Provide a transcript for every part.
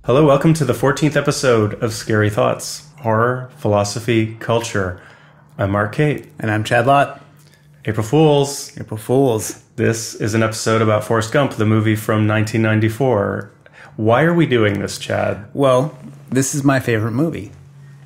Hello, welcome to the 14th episode of Scary Thoughts, Horror, Philosophy, Culture. I'm Mark Kate. And I'm Chad Lott. April Fools. April Fools. This is an episode about Forrest Gump, the movie from 1994. Why are we doing this, Chad? Well, this is my favorite movie.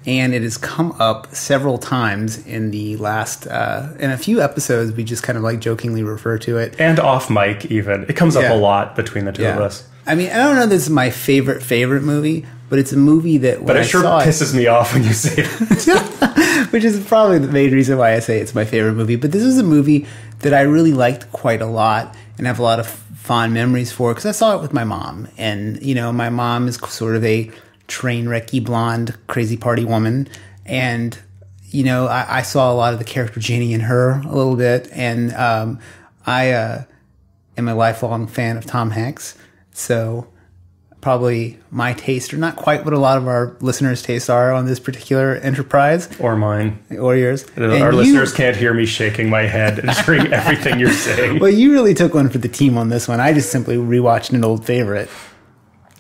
And it has come up several times in the last, in a few episodes, we just kind of like jokingly refer to it. And off mic, even. It comes up a lot between the two of us. I mean, I don't know if this is my favorite movie, but it's a movie that when I saw it... But it sure pisses me off when you say that. Which is probably the main reason why I say it's my favorite movie. But this is a movie that I really liked quite a lot and have a lot of fond memories for because I saw it with my mom. And, you know, my mom is sort of a train wrecky blonde crazy party woman. And, you know, I saw a lot of the character Janie in her a little bit. And I am a lifelong fan of Tom Hanks. So probably my taste, or not quite what a lot of our listeners' tastes are on this particular enterprise. Or mine. Or yours. Our listeners can't hear me shaking my head and hearing everything you're saying. Well, you really took one for the team on this one. I just simply rewatched an old favorite.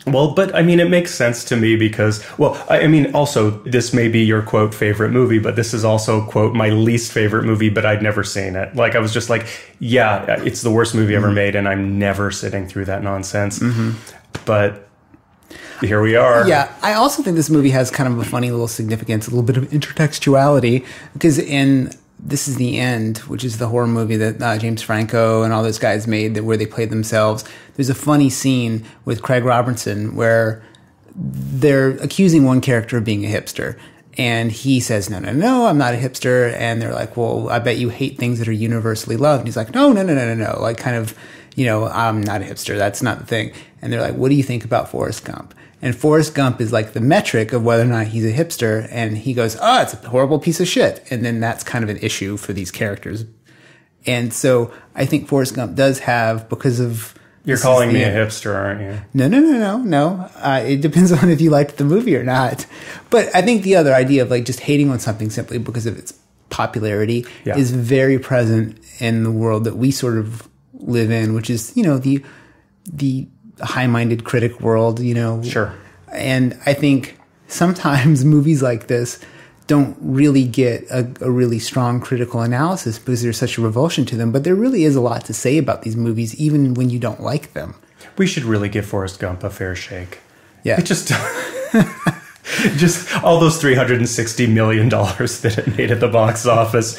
Well, but I mean, it makes sense to me because, well, I mean, also, this may be your, quote, favorite movie, but this is also, quote, my least favorite movie, but I'd never seen it. Like, I was just like, yeah, it's the worst movie ever made, and I'm never sitting through that nonsense. But here we are. Yeah, I also think this movie has kind of a funny little significance, a little bit of intertextuality, because in This Is the End, which is the horror movie that James Franco and all those guys made where they played themselves, there's a funny scene with Craig Robertson where they're accusing one character of being a hipster. And he says, no, I'm not a hipster. And they're like, well, I bet you hate things that are universally loved. And he's like, no. Like kind of, you know, I'm not a hipster. That's not the thing. And they're like, what do you think about Forrest Gump? And Forrest Gump is like the metric of whether or not he's a hipster. And he goes, oh, it's a horrible piece of shit. And then that's kind of an issue for these characters. And so I think Forrest Gump does have, because of... You're calling me a hipster, aren't you? No. It depends on if you liked the movie or not. But I think the other idea of like just hating on something simply because of its popularity is very present in the world that we sort of live in, which is, you know, the high-minded critic world, you know. Sure. And I think sometimes movies like this don't really get a really strong critical analysis because there's such a revulsion to them. But there really is a lot to say about these movies, even when you don't like them. We should really give Forrest Gump a fair shake. Yeah. It just... just all those $360 million that it made at the box office.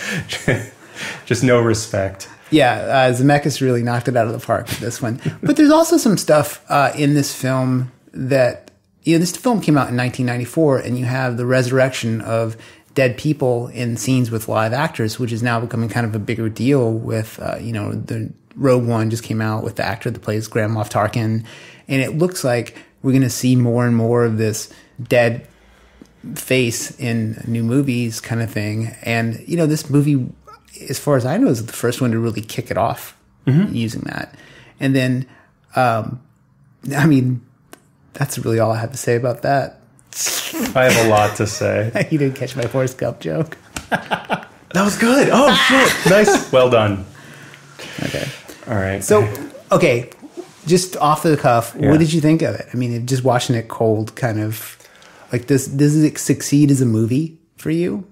Just no respect. Yeah, Zemeckis really knocked it out of the park with this one. But there's also some stuff in this film that... You know, this film came out in 1994, and you have the resurrection of dead people in scenes with live actors, which is now becoming kind of a bigger deal with, you know, the Rogue One just came out with the actor that plays Grand Moff Tarkin. And it looks like we're going to see more and more of this dead face in new movies kind of thing. And, you know, this movie, as far as I know, is the first one to really kick it off using that. And then, I mean... That's really all I have to say about that. I have a lot to say. You didn't catch my Forrest Gump joke. That was good. Oh, shit. Nice. Well done. Okay. All right. So, okay, just off the cuff, what did you think of it? I mean, just watching it cold, kind of, like, does it succeed as a movie for you?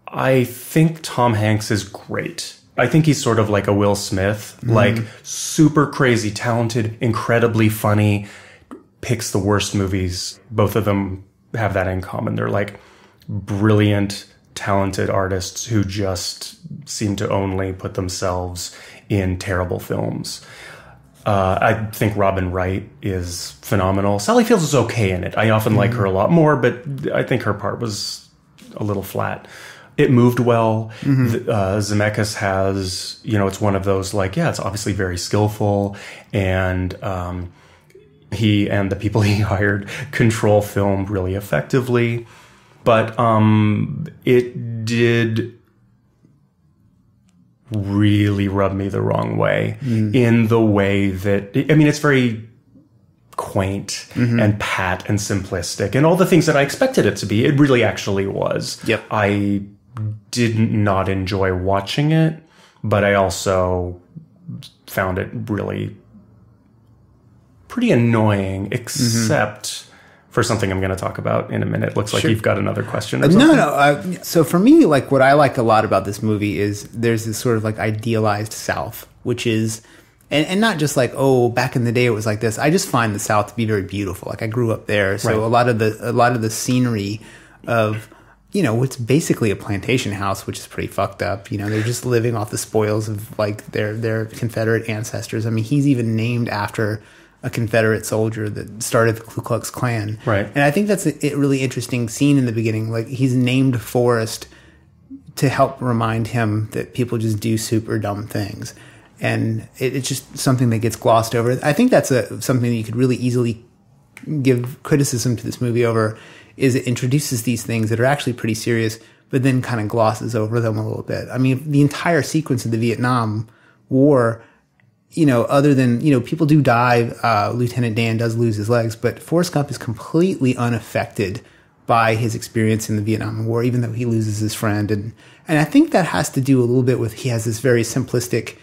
I think Tom Hanks is great. I think he's sort of like a Will Smith, like super crazy talented, incredibly funny, picks the worst movies. Both of them have that in common. They're like brilliant, talented artists who just seem to only put themselves in terrible films. I think Robin Wright is phenomenal. Sally Fields is okay in it. I often like her a lot more, but I think her part was a little flat. It moved well. Zemeckis has, you know, it's one of those like, yeah, it's obviously very skillful. And he and the people he hired control film really effectively. But it did really rub me the wrong way in the way that, I mean, it's very quaint and pat and simplistic and all the things that I expected it to be. It really actually was. Yep. I did not enjoy watching it, but I also found it really pretty annoying, except for something I'm going to talk about in a minute. Looks like you've got another question or something. No. So for me, like, what I like a lot about this movie is there's this sort of like idealized South, which is, and not just like, oh, back in the day it was like this. I just find the South to be very beautiful. Like, I grew up there, so a lot of the scenery of, you know, what's basically a plantation house, which is pretty fucked up. You know, they're just living off the spoils of like their Confederate ancestors. I mean, he's even named after a Confederate soldier that started the Ku Klux Klan. Right. And I think that's a really interesting scene in the beginning. Like, he's named Forrest to help remind him that people just do super dumb things. And it's just something that gets glossed over. I think that's something that you could really easily give criticism to this movie over, is it introduces these things that are actually pretty serious, but then kind of glosses over them a little bit. I mean, the entire sequence of the Vietnam War, you know, other than, you know, people do die, Lieutenant Dan does lose his legs, but Forrest Gump is completely unaffected by his experience in the Vietnam War, even though he loses his friend. And I think that has to do a little bit with, he has this very simplistic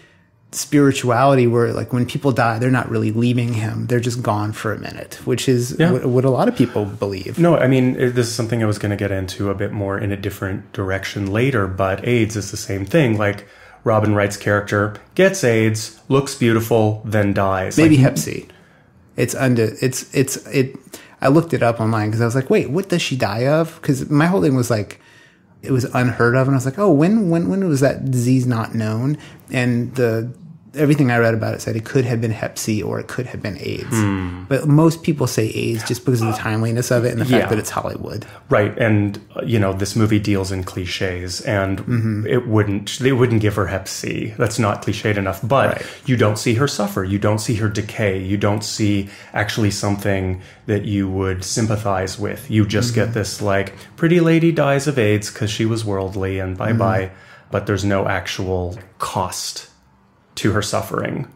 spirituality where, like, when people die, they're not really leaving him. They're just gone for a minute, which is what a lot of people believe. No, I mean, this is something I was going to get into a bit more in a different direction later, but AIDS is the same thing. Like, Robin Wright's character gets AIDS, looks beautiful, then dies. Maybe Hep C. I looked it up online because I was like, wait, what does she die of? Because my whole thing was like, it was unheard of, and I was like, oh, when was that disease not known? And everything I read about it said it could have been Hep C or it could have been AIDS. But most people say AIDS just because of the timeliness of it and the fact that it's Hollywood. Right. And, you know, this movie deals in cliches, and they wouldn't give her Hep C. That's not cliched enough. But you don't see her suffer. You don't see her decay. You don't see actually something that you would sympathize with. You just get this, like, pretty lady dies of AIDS because she was worldly and bye-bye. But there's no actual cost to her suffering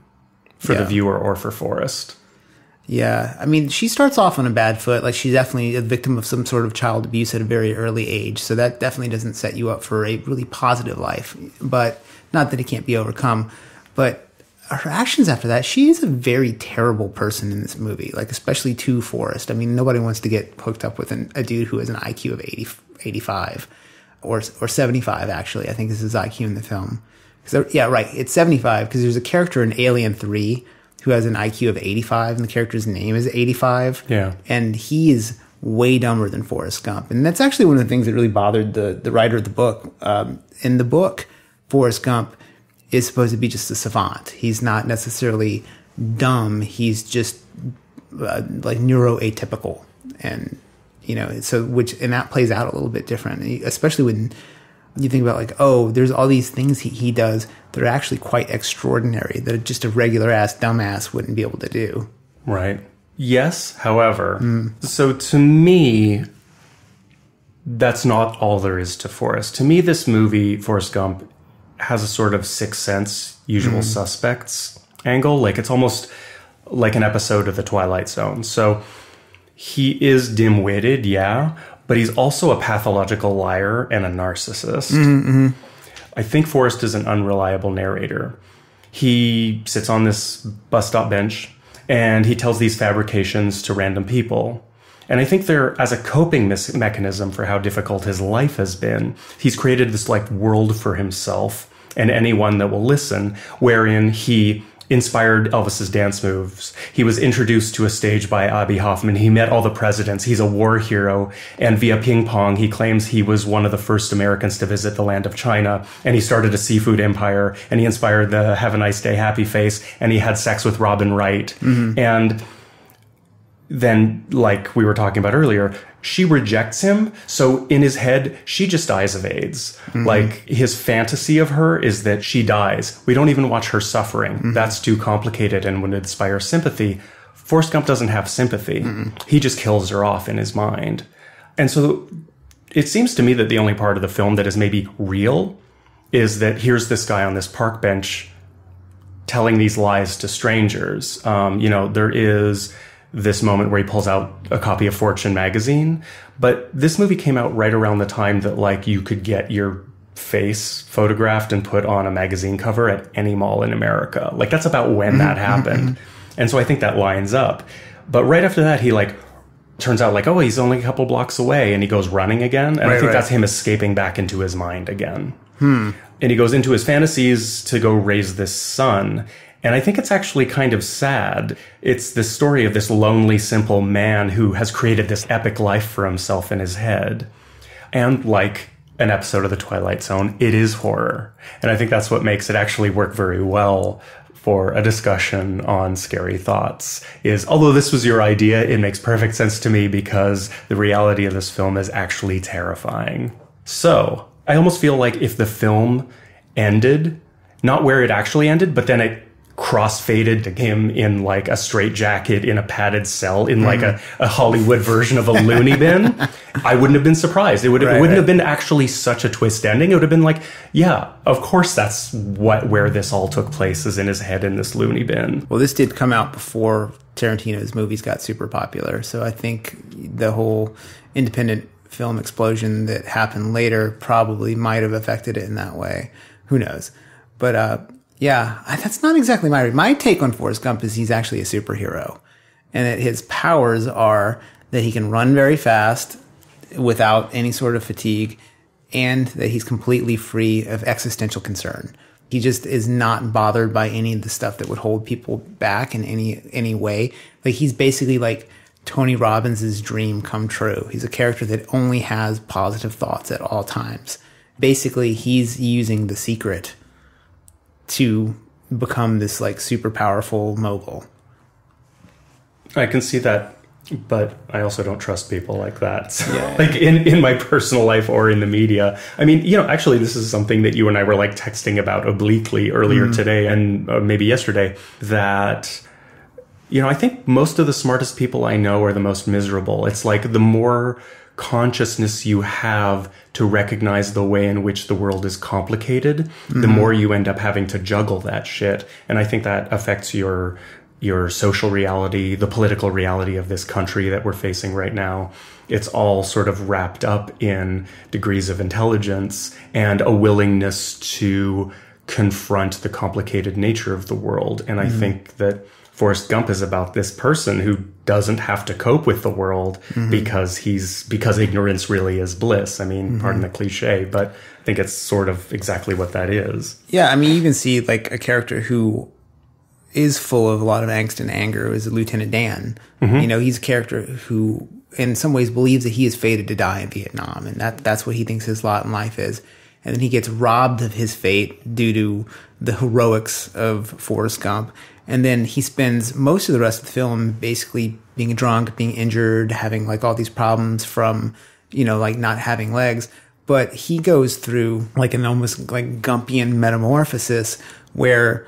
for the viewer or for Forrest. Yeah. I mean, she starts off on a bad foot. Like, she's definitely a victim of some sort of child abuse at a very early age. So that definitely doesn't set you up for a really positive life. But not that it can't be overcome. But her actions after that, she is a very terrible person in this movie, like, especially to Forrest. I mean, nobody wants to get hooked up with a dude who has an IQ of 85 or 75, actually. I think is his IQ in the film. Yeah, right. It's 75 because there's a character in Alien 3 who has an IQ of 85, and the character's name is 85. Yeah. And he is way dumber than Forrest Gump. And that's actually one of the things that really bothered the writer of the book. In the book, Forrest Gump is supposed to be just a savant. He's not necessarily dumb. He's just like neuroatypical. And, you know, and that plays out a little bit different, especially when you think about, like, oh, there's all these things he does that are actually quite extraordinary that just a regular ass dumbass wouldn't be able to do. Right. Yes, however, so to me, that's not all there is to Forrest. To me, this movie, Forrest Gump, has a sort of Sixth Sense, Usual Suspects angle. Like, it's almost like an episode of The Twilight Zone. So he is dim-witted, yeah, but he's also a pathological liar and a narcissist. I think Forrest is an unreliable narrator. He sits on this bus stop bench and he tells these fabrications to random people. And I think they're as a coping mechanism for how difficult his life has been. He's created this, like, world for himself and anyone that will listen, wherein he inspired Elvis's dance moves. He was introduced to a stage by Abbie Hoffman. He met all the presidents. He's a war hero. And via ping pong, he claims he was one of the first Americans to visit the land of China. And he started a seafood empire. And he inspired the Have a Nice Day happy face. And he had sex with Robin Wright. And then, like we were talking about earlier, she rejects him. So in his head, she just dies of AIDS. Like, his fantasy of her is that she dies. We don't even watch her suffering. That's too complicated and would inspire sympathy. Forrest Gump doesn't have sympathy. He just kills her off in his mind. And so it seems to me that the only part of the film that is maybe real is that here's this guy on this park bench telling these lies to strangers. You know, there is this moment where he pulls out a copy of Fortune magazine. But this movie came out right around the time that, like, you could get your face photographed and put on a magazine cover at any mall in America. Like, that's about when that happened. And so I think that lines up. But right after that, he like turns out like, oh, he's only a couple blocks away, and he goes running again. And I think that's him escaping back into his mind again. And he goes into his fantasies to go raise this son. And I think it's actually kind of sad. It's the story of this lonely, simple man who has created this epic life for himself in his head. And like an episode of The Twilight Zone, it is horror. And I think that's what makes it actually work very well for a discussion on scary thoughts. Is, although this was your idea, it makes perfect sense to me because the reality of this film is actually terrifying. So I almost feel like if the film ended, not where it actually ended, but then it cross-faded to him in like a straitjacket in a padded cell in like a Hollywood version of a loony bin, I wouldn't have been surprised. It wouldn't have been actually such a twist ending. It would have been like, yeah, of course that's where this all took place, is in his head in this loony bin. Well, this did come out before Tarantino's movies got super popular, so I think the whole independent film explosion that happened later probably might have affected it in that way. Who knows? But yeah, that's not exactly my take on Forrest Gump is he's actually a superhero, and that his powers are that he can run very fast without any sort of fatigue, and that he's completely free of existential concern. He just is not bothered by any of the stuff that would hold people back in any way. Like, he's basically like Tony Robbins' dream come true. He's a character that only has positive thoughts at all times. Basically, he's using The Secret to become this like super powerful mogul. I can see that, but I also don't trust people like that. So, like in my personal life or in the media. I mean, actually this is something that you and I were like texting about obliquely earlier today and maybe yesterday, that, I think most of the smartest people I know are the most miserable. It's like the more consciousness you have to recognize the way in which the world is complicated, the more you end up having to juggle that shit. And I think that affects your social reality, the political reality of this country that we're facing right now. It's all sort of wrapped up in degrees of intelligence and a willingness to confront the complicated nature of the world. And I think that Forrest Gump is about this person who doesn't have to cope with the world because ignorance really is bliss. I mean, pardon the cliche, but I think it's sort of exactly what that is. Yeah, I mean, you can see like a character who is full of a lot of angst and anger is Lieutenant Dan. He's a character who in some ways believes that he is fated to die in Vietnam, and that's what he thinks his lot in life is. And then he gets robbed of his fate due to the heroics of Forrest Gump. And then he spends most of the rest of the film basically being drunk, being injured, having like all these problems from, like not having legs. But he goes through like an almost like Gumpian metamorphosis where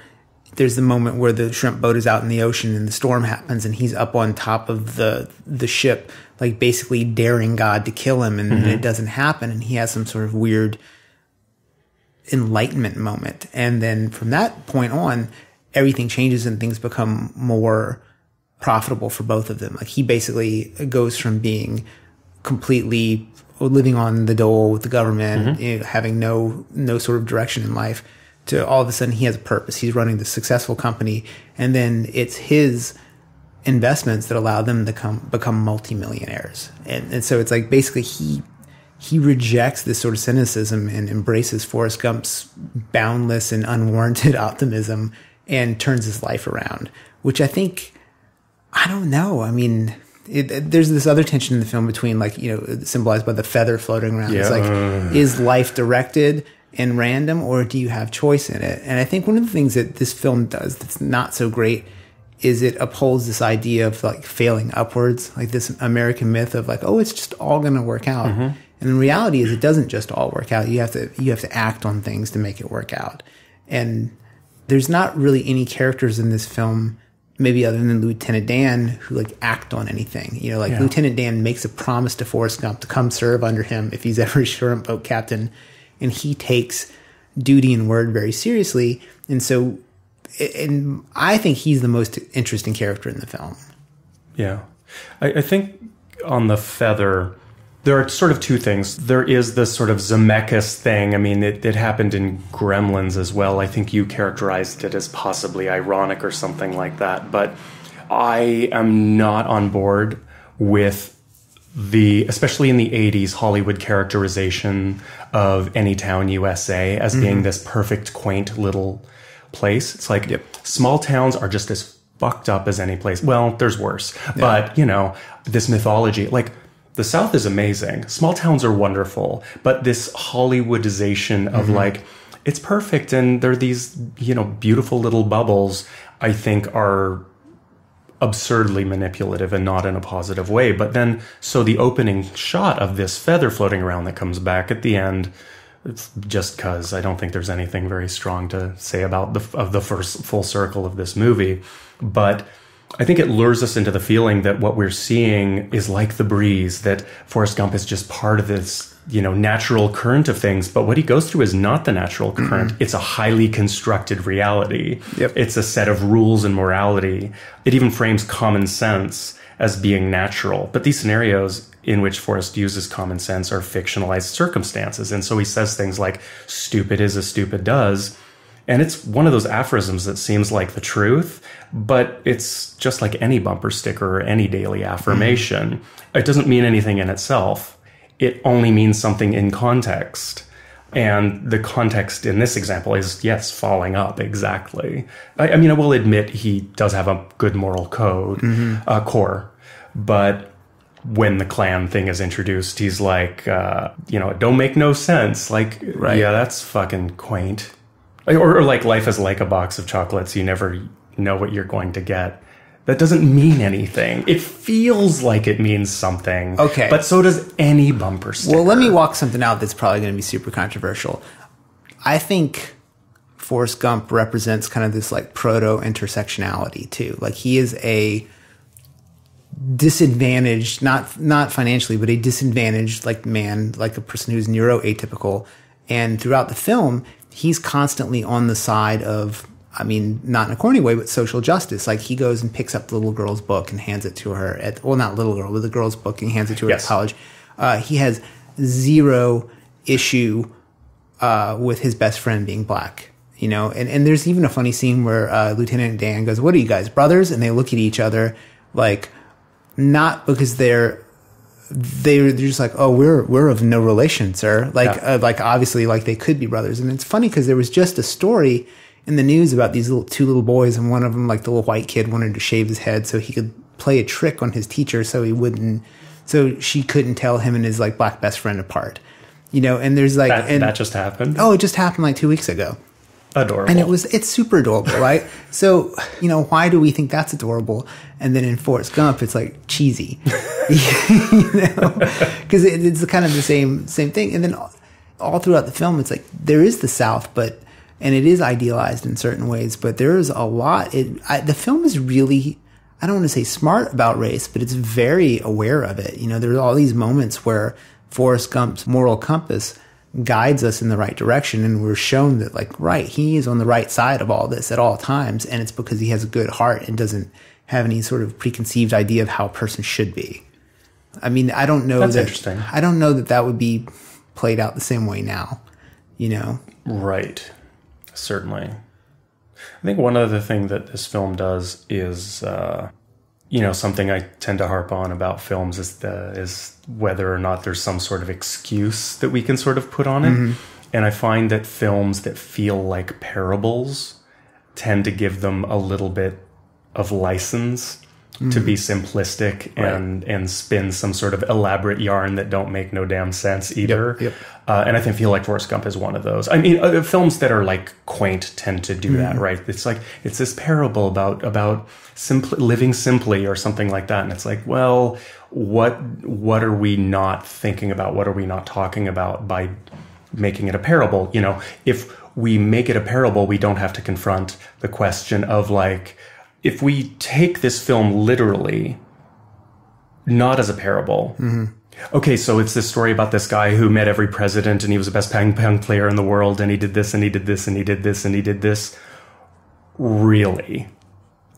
there's the moment where the shrimp boat is out in the ocean and the storm happens and he's up on top of the ship, like basically daring God to kill him, and it doesn't happen. And he has some sort of weird enlightenment moment. And then from that point on, everything changes and things become more profitable for both of them. Like, he basically goes from being completely living on the dole with the government, having no sort of direction in life, to all of a sudden he has a purpose. He's running this successful company, and then it's his investments that allow them to become multimillionaires. And so it's like basically he rejects this sort of cynicism and embraces Forrest Gump's boundless and unwarranted optimism and turns his life around, which I think, I don't know. I mean, there's this other tension in the film between, like, symbolized by the feather floating around. It's like, is life directed and random, or do you have choice in it? And I think one of the things that this film does that's not so great is it upholds this idea of like failing upwards, like this American myth of like, oh, it's just all going to work out. And the reality is it doesn't just all work out. You have to act on things to make it work out. And there's not really any characters in this film, maybe other than Lieutenant Dan, who like act on anything. Lieutenant Dan makes a promise to Forrest Gump to come serve under him if he's ever a shrimp boat captain, and he takes duty and word very seriously. And so, and I think he's the most interesting character in the film. Yeah. I think on the feather, there are sort of two things. There is this sort of Zemeckis thing. I mean, it happened in Gremlins as well. I think you characterized it as possibly ironic or something like that. But I am not on board with especially in the 80s, Hollywood characterization of Anytown, USA as being this perfect, quaint little place. It's like small towns are just as fucked up as any place. Well, there's worse. But, this mythology, like the South is amazing. Small towns are wonderful. But this Hollywoodization of like, it's perfect. And they're these, beautiful little bubbles, I think are absurdly manipulative and not in a positive way. But then, so the opening shot of this feather floating around that comes back at the end, it's just because I don't think there's anything very strong to say about the first full circle of this movie. But I think it lures us into the feeling that what we're seeing is like the breeze, that Forrest Gump is just part of this, natural current of things. But what he goes through is not the natural current. It's a highly constructed reality. It's a set of rules and morality. It even frames common sense as being natural. But these scenarios in which Forrest uses common sense are fictionalized circumstances. And so he says things like, stupid is as stupid does. And it's one of those aphorisms that seems like the truth, but it's just like any bumper sticker or any daily affirmation. It doesn't mean anything in itself. It only means something in context. And the context in this example is, yes, falling up, exactly. I mean, I will admit he does have a good moral code, core. But when the Klan thing is introduced, he's like, it don't make no sense. Like, yeah, that's fucking quaint. Or like life is like a box of chocolates. You never know what you're going to get. That doesn't mean anything. It feels like it means something. Okay. But so does any bumper sticker. Well, let me walk something out that's probably going to be super controversial. I think Forrest Gump represents kind of this like proto-intersectionality too. Like he is a disadvantaged, not financially, but a disadvantaged like man, like a person who's neuroatypical. And throughout the film, he's constantly on the side of, I mean, not in a corny way, but social justice. Like he goes and picks up the little girl's book and hands it to her not little girl, but the girl's book and hands it to her at college. He has zero issue with his best friend being black, and there's even a funny scene where Lieutenant Dan goes, "What are you guys, brothers?" And they look at each other like, not because they're just like, "Oh, we're of no relation, sir." Like obviously like they could be brothers. And it's funny because there was just a story in the news about these two little boys, and one of them, like the little white kid, wanted to shave his head so he could play a trick on his teacher so she couldn't tell him and his like black best friend apart. And there's like that just happened. Oh, it just happened like 2 weeks ago. Adorable. And it's super adorable, right? So, why do we think that's adorable? And then in Forrest Gump, it's like cheesy, because it's kind of the same thing. And then all throughout the film, it's like there is the South, and it is idealized in certain ways, but there is a lot. The film is really, I don't want to say smart about race, but it's very aware of it. There's all these moments where Forrest Gump's moral compass guides us in the right direction, and we're shown that, like, he is on the right side of all this at all times, and it's because he has a good heart and doesn't have any sort of preconceived idea of how a person should be. I mean, I don't know. That's interesting. I don't know that would be played out the same way now, Right. Certainly. I think one other thing that this film does is, something I tend to harp on about films is whether or not there's some sort of excuse that we can sort of put on it. And I find that films that feel like parables tend to give them a little bit of license to be simplistic and spin some sort of elaborate yarn that don't make no damn sense either. And I feel like Forrest Gump is one of those. I mean, films that are like quaint tend to do that, right? It's like, it's this parable about living simply or something like that. And it's like, well, what are we not thinking about? What are we not talking about by making it a parable? If we make it a parable, we don't have to confront the question of like, if we take this film literally, not as a parable. Okay, so it's this story about this guy who met every president and he was the best ping-pong player in the world and he did this and he did this and he did this and he did this. Really?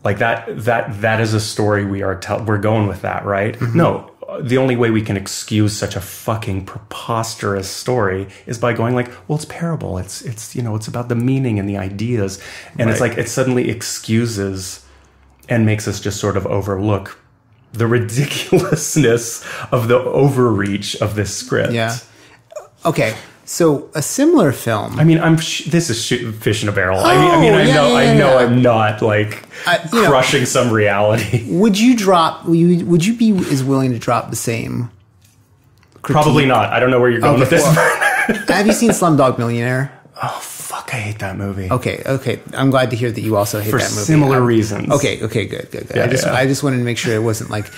Like that is a story we're going with that, right? No, the only way we can excuse such a fucking preposterous story is by going like, well, it's parable. It's about the meaning and the ideas. And it's like, it suddenly excuses and makes us just sort of overlook the ridiculousness of the overreach of this script. Yeah. Okay. So a similar film. I mean, this is shooting fish in a barrel. I know I'm not like crushing some reality. Would you be as willing to drop the same critique? Probably not. I don't know where you're going with this. Have you seen Slumdog Millionaire? Oh, fuck, I hate that movie. Okay. I'm glad to hear that you also hate that movie. For similar reasons. Okay, good. Yeah, I just wanted to make sure it wasn't like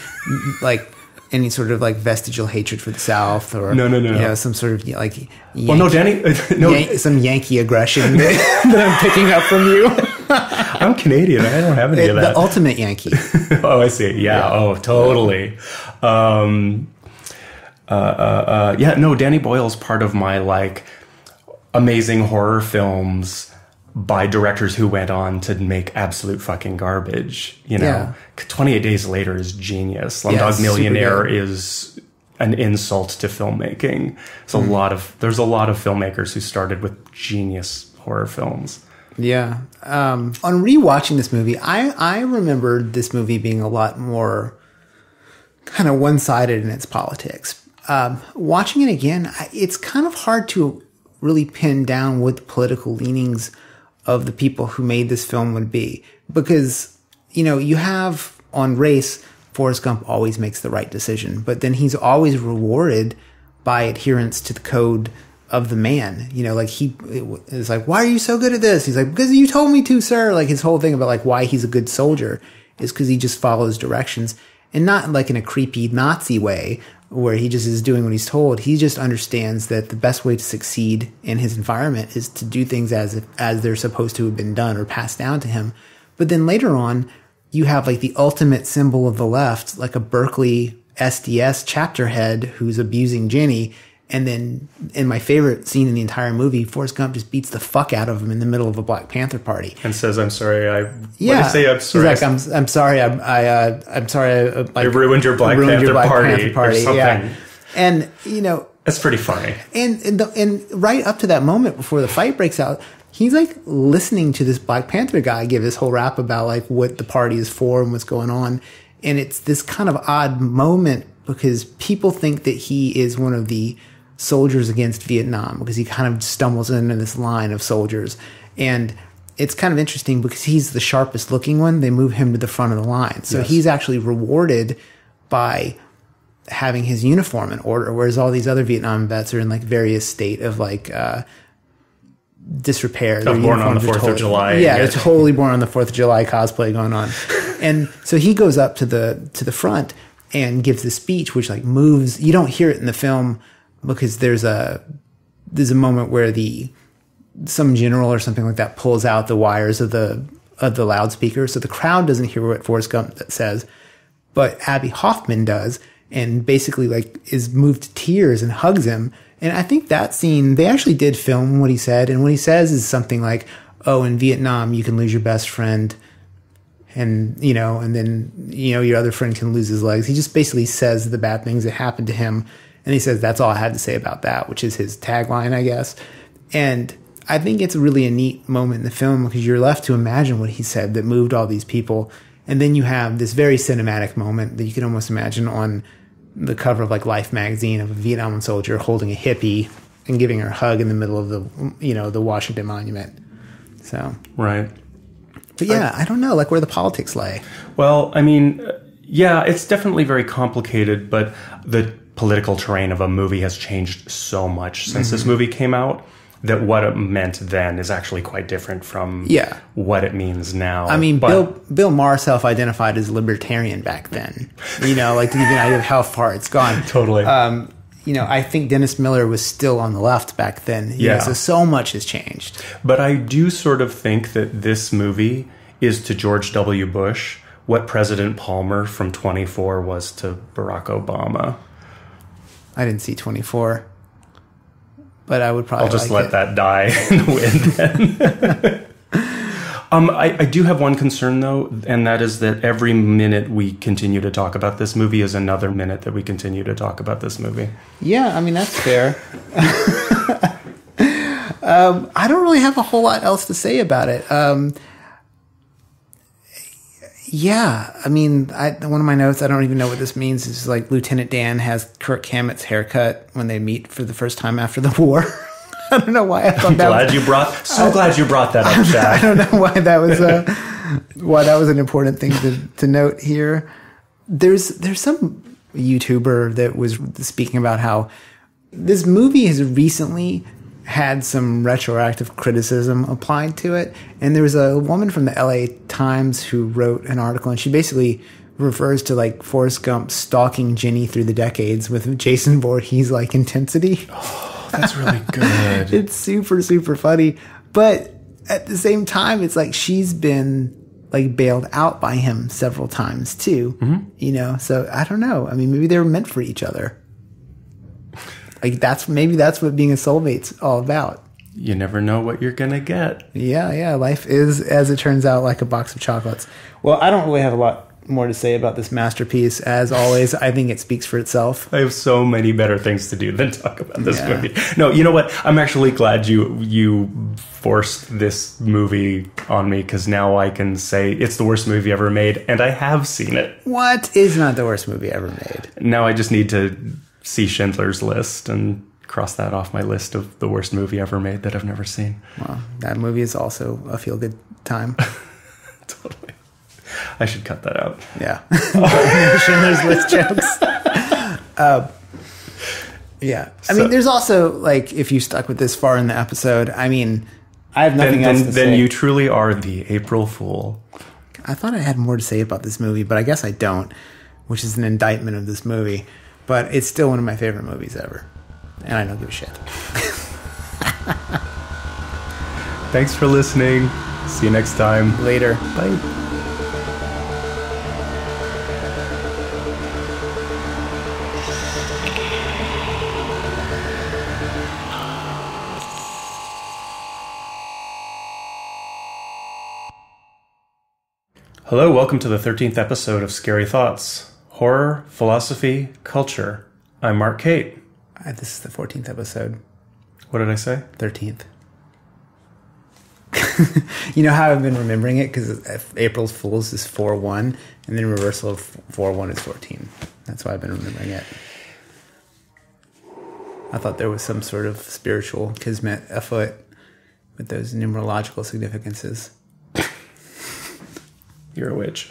any sort of like vestigial hatred for the South or no. Some sort of like some Yankee aggression that I'm picking up from you. I'm Canadian. I don't have any of that. The ultimate Yankee. Oh, I see. Yeah. Oh, totally. Danny Boyle's part of my like amazing horror films by directors who went on to make absolute fucking garbage. 28 Days Later is genius. Slumdog Millionaire is an insult to filmmaking. There's a lot of filmmakers who started with genius horror films. Yeah. On rewatching this movie, I remembered this movie being a lot more kind of one-sided in its politics. Watching it again, it's kind of hard to really pin down what the political leanings of the people who made this film would be. Because, you have on race, Forrest Gump always makes the right decision, but then he's always rewarded by adherence to the code of the man. Like he is like, why are you so good at this? He's like, because you told me to, sir. Like his whole thing about like why he's a good soldier is because he just follows directions, and not like in a creepy Nazi way where he just is doing what he's told. He just understands that the best way to succeed in his environment is to do things as they're supposed to have been done or passed down to him. But then later on, you have like the ultimate symbol of the left, like a Berkeley SDS chapter head who's abusing Jenny. And then in my favorite scene in the entire movie, Forrest Gump just beats the fuck out of him in the middle of a Black Panther party and says, "I'm sorry." What do you say? I'm sorry. He's like, "I'm sorry. I'm sorry. I ruined your Black Panther party or something." Yeah. And that's pretty funny. And right up to that moment before the fight breaks out, he's like listening to this Black Panther guy give this whole rap about like what the party is for and what's going on, and it's this kind of odd moment because people think that he is one of the soldiers against Vietnam because he kind of stumbles into this line of soldiers. And it's kind of interesting because he's the sharpest looking one. They move him to the front of the line. So he's actually rewarded by having his uniform in order, whereas all these other Vietnam vets are in like various state of like disrepair. Born on the 4th of July. Yeah, they're totally born on the 4th of July cosplay going on. And so he goes up to the front and gives the speech, which like moves. You don't hear it in the film because there's a moment where some general or something like that pulls out the wires of the loudspeaker, so the crowd doesn't hear what Forrest Gump says, but Abby Hoffman does, and basically like is moved to tears and hugs him. And I think that scene, they actually did film what he said, and what he says is something like, "Oh, in Vietnam you can lose your best friend, and then your other friend can lose his legs." He just basically says the bad things that happened to him. And he says, "That's all I had to say about that," which is his tagline, I guess. And I think it's really a neat moment in the film because you're left to imagine what he said that moved all these people. And then you have this very cinematic moment that you can almost imagine on the cover of like Life magazine of a Vietnam soldier holding a hippie and giving her a hug in the middle of the Washington Monument. So. Right. But yeah, I don't know, like where the politics lay. Well, I mean, yeah, it's definitely very complicated, but the political terrain of a movie has changed so much since this movie came out that what it meant then is actually quite different from what it means now. I mean, Bill Maher self-identified as libertarian back then, like to give you an idea of how far it's gone. Totally. I think Dennis Miller was still on the left back then. So much has changed. But I do sort of think that this movie is to George W. Bush what President Palmer from 24 was to Barack Obama. I didn't see 24, but I would probably. I'll just let that die in the wind then. I do have one concern though, and that is that every minute we continue to talk about this movie is another minute that we continue to talk about this movie. Yeah, I mean that's fair. I don't really have a whole lot else to say about it. Yeah, I mean, one of my notes, I don't even know what this means, is like Lieutenant Dan has Kirk Hammett's haircut when they meet for the first time after the war. I don't know why I thought that. Glad you brought that up, Jack. I don't know why that was an important thing to note here. There's some YouTuber that was speaking about how this movie has recently had some retroactive criticism applied to it. And there was a woman from the LA Times who wrote an article, and she basically refers to like Forrest Gump stalking Ginny through the decades with Jason Voorhees like intensity. Oh, that's really good. It's super, super funny. But at the same time, it's like she's been like bailed out by him several times too. Mm-hmm. So I don't know. I mean, maybe they were meant for each other. Like that's what being a soulmate's all about. You never know what you're gonna get. Yeah. Life is, as it turns out, like a box of chocolates. Well, I don't really have a lot more to say about this masterpiece. As always, I think it speaks for itself. I have so many better things to do than talk about this movie. No, you know what? I'm actually glad you forced this movie on me, because now I can say it's the worst movie ever made, and I have seen it. What is not the worst movie ever made? Now I just need to see Schindler's List and cross that off my list of the worst movie ever made that I've never seen. Well, that movie is also a feel-good time. Totally. I should cut that out. Yeah. Schindler's List jokes. Yeah. I mean, there's also, like, if you stuck with this far in the episode, I mean, I have nothing else to say. Then you truly are the April Fool. I thought I had more to say about this movie, but I guess I don't, which is an indictment of this movie. But it's still one of my favorite movies ever. And I don't give a shit. Thanks for listening. See you next time. Later. Bye. Hello, welcome to the 13th episode of Scary Thoughts. Horror, philosophy, culture. I'm Mark Kate. This is the 14th episode. What did I say? 13th. You know how I've been remembering it? Because April's Fool's is 4-1, and then reversal of 4-1 is 14. That's why I've been remembering it. I thought there was some sort of spiritual kismet afoot with those numerological significances. You're a witch.